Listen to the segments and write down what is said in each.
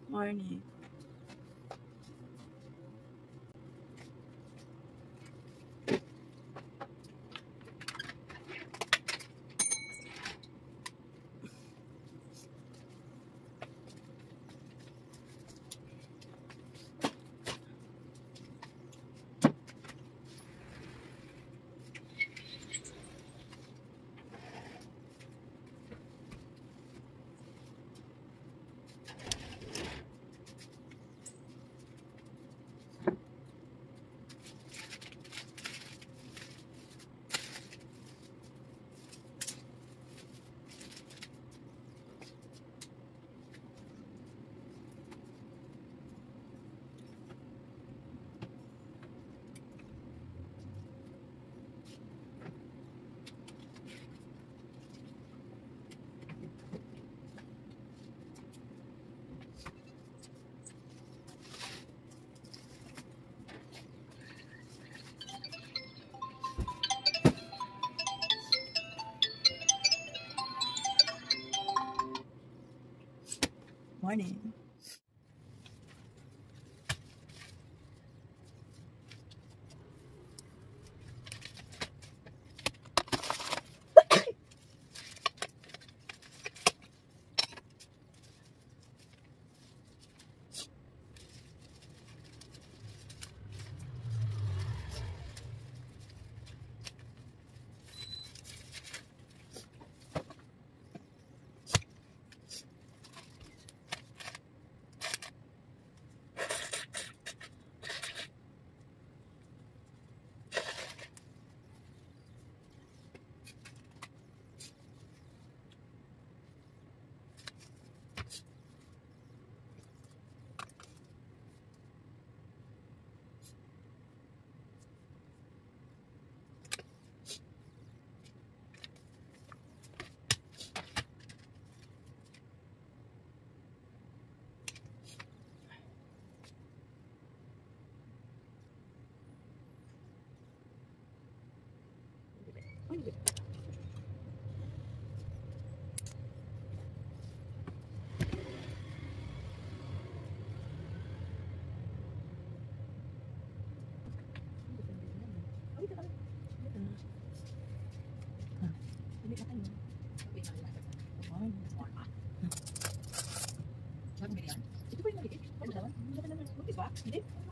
Morning. Morning.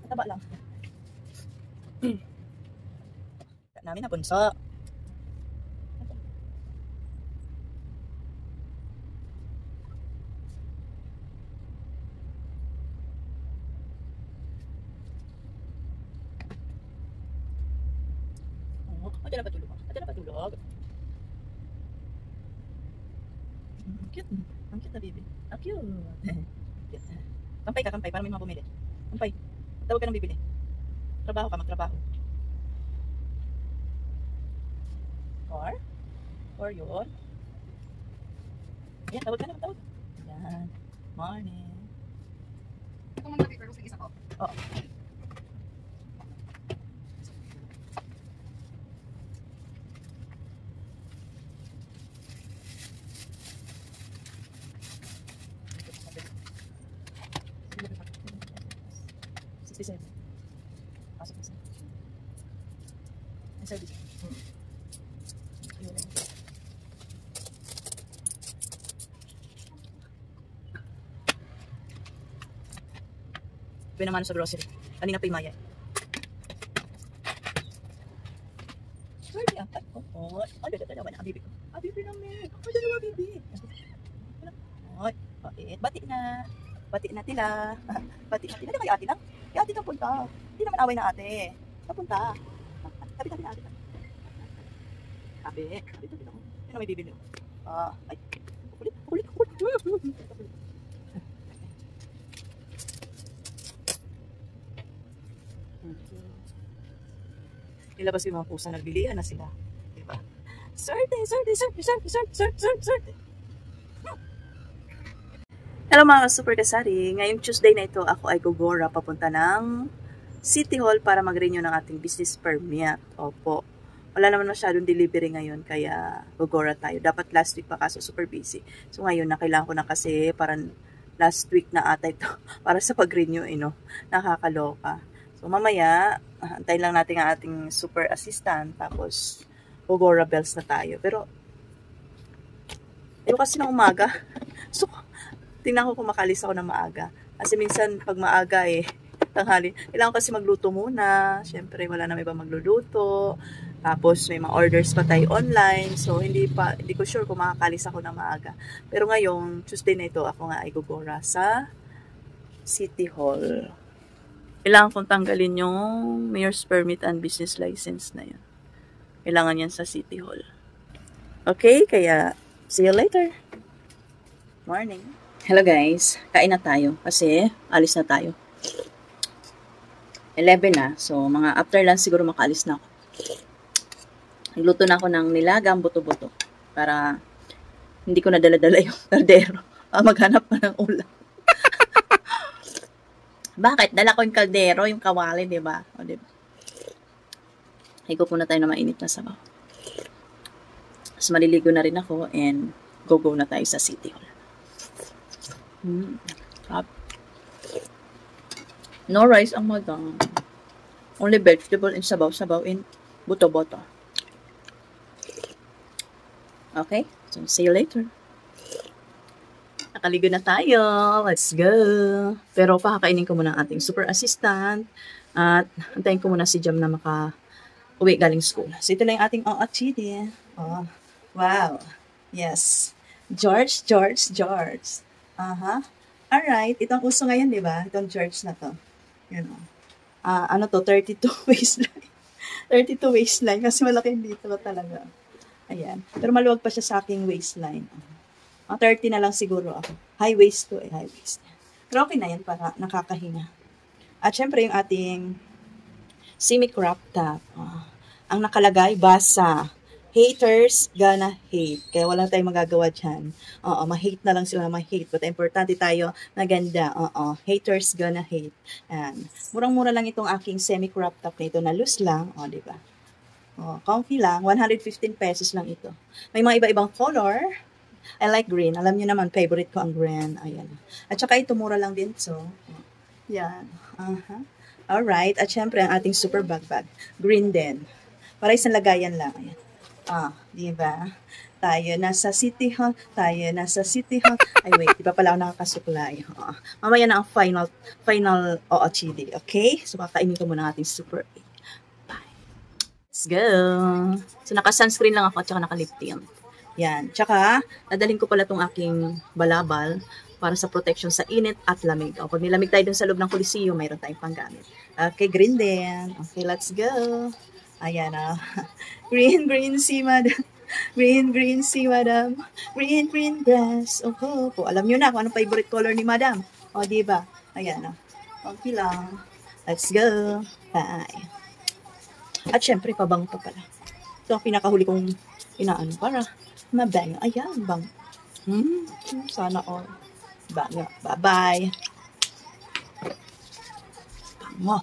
Taba lang. Namin na bunso. Diyan na patulog. Diyan na patulog. Ang cute. Ang cute na baby. Ang cute. Cute. Kampay ka, kampay. Para may mga bumili. Kampay. Tawag ka ng bibili. Trabaho ka, magtrabaho. Or yun. Yan, tawag ka na, tawag. Yan. Morning. Ito muna paper, gusto isa ko. Oo. Pasok na siya. Ang service. Ito naman sa grocery. Kanina pa yung Maya. Sorry, ang oh. Ano dito naman ang bibi ko? Ang bibi namin. Ang dalawa bibi. Oy, bakit? Bati na. Bati na tila. Bati na tila. Di kayo ate lang? Kaya ate nang punta. Hindi naman away na ate. Napunta. Tabi na ate. Tabi. Tabi na. Sino may bibili? Ay. Kulit. Nilabas yung mga pusa, nagbilihan na sila. Diba? Sorte. Hello mga super kasari. Ngayong Tuesday na ito, ako ay gogora papunta ng City Hall para mag-renew ng ating business permit. Opo. Wala naman masyadong delivery ngayon, kaya gogora tayo. Dapat last week pa kaso super busy. So ngayon, na kailangan ko na kasi para last week na ata ito para sa pag-renew, nakakaloka. So mamaya, antayin lang natin ang ating super assistant, tapos Gogora bells na tayo. Pero kasi ng umaga, so tingnan ko kung makalis ako ng maaga. Kasi minsan pag maaga tanghali, kailangan kasi magluto muna. Siyempre wala na may iba magluluto. Tapos may mga orders pa tayo online. So hindi ko sure kung makakalis ako ng maaga. Pero ngayong Tuesday na ito, ako nga ay gugora sa City Hall. Kailangan kong tanggalin yung Mayor's Permit and Business License na yun. Kailangan yan sa City Hall. Okay, kaya see you later. Morning. Hello guys, kain na tayo kasi alis na tayo. 11 na, so mga after lunch siguro makaalis na ako. Nagluto na ako ng nilagang buto-buto para hindi ko nadala-dala yung kaldero. Maghanap pa ng ulam. Bakit? Dala ko yung kaldero, yung kawali, diba? O, diba? Higop muna tayo na mainit na sabaw. Tapos maliligo na rin ako and go na tayo sa City Hall. No rice ang madam. Only vegetable and sabaw-sabaw in buto-buto. Okay, so see you later. Nakaligo na tayo. Let's go. Pero pakakainin ko muna ang ating super assistant. At antayin ko muna si Jam na maka-uwi galing school. So ito na yung ating OOTD. Oh, wow. Yes. George. Alright. Itong uso ngayon, di ba? Itong George na to. Yun o. Ano to? 32 waistline. 32 waistline. Kasi malaki dito talaga. Ayan. Pero maluwag pa siya sa aking waistline. 30 na lang siguro ako. High waist to high waist. Pero okay na yan para nakakahinga. At syempre yung ating semi-crop top. Ang nakalagay, basa. Haters gonna hate. Kaya wala tayong magagawa dyan. Ma-hate na lang sila, ma-hate. But importante tayo na ganda. Haters gonna hate. Ayan. Murang-mura lang itong aking semi-crop top na ito na loose lang. Diba? Comfy lang. 115 pesos lang ito. May mga iba-ibang color. I like green. Alam niyo naman, favorite ko ang green. Ayan. At saka ito, mura lang din. So, yan. Alright. At syempre, ang ating super bag. Green din. Para isang lagayan lang. Ayan. Diba? Tayo nasa City Hall. Ay, wait. Di pa pala ako nakakasuklay. Mamaya na ang final OOTD. Okay? So, kakainin ko muna ang ating super 8. Let's go. So, naka-sunscreen lang ako at saka naka-lip tint. Yan. Tsaka, nadalhin ko pala itong aking balabal para sa protection sa init at lamig. Pag nilamig tayo dun sa loob ng Coliseo, mayroon tayong panggamit. Okay, green din. Okay, let's go. Ayan Green si madam. Green si madam. Green grass. Alam nyo na kung anong favorite color ni madam. Diba? Ayan Okay lang. Let's go. Bye. At syempre, pabango pa pala. So, ang pinakahuli kong inaano para mabango. Ayan, bang. Sana all. Bango. Bye-bye. Bango.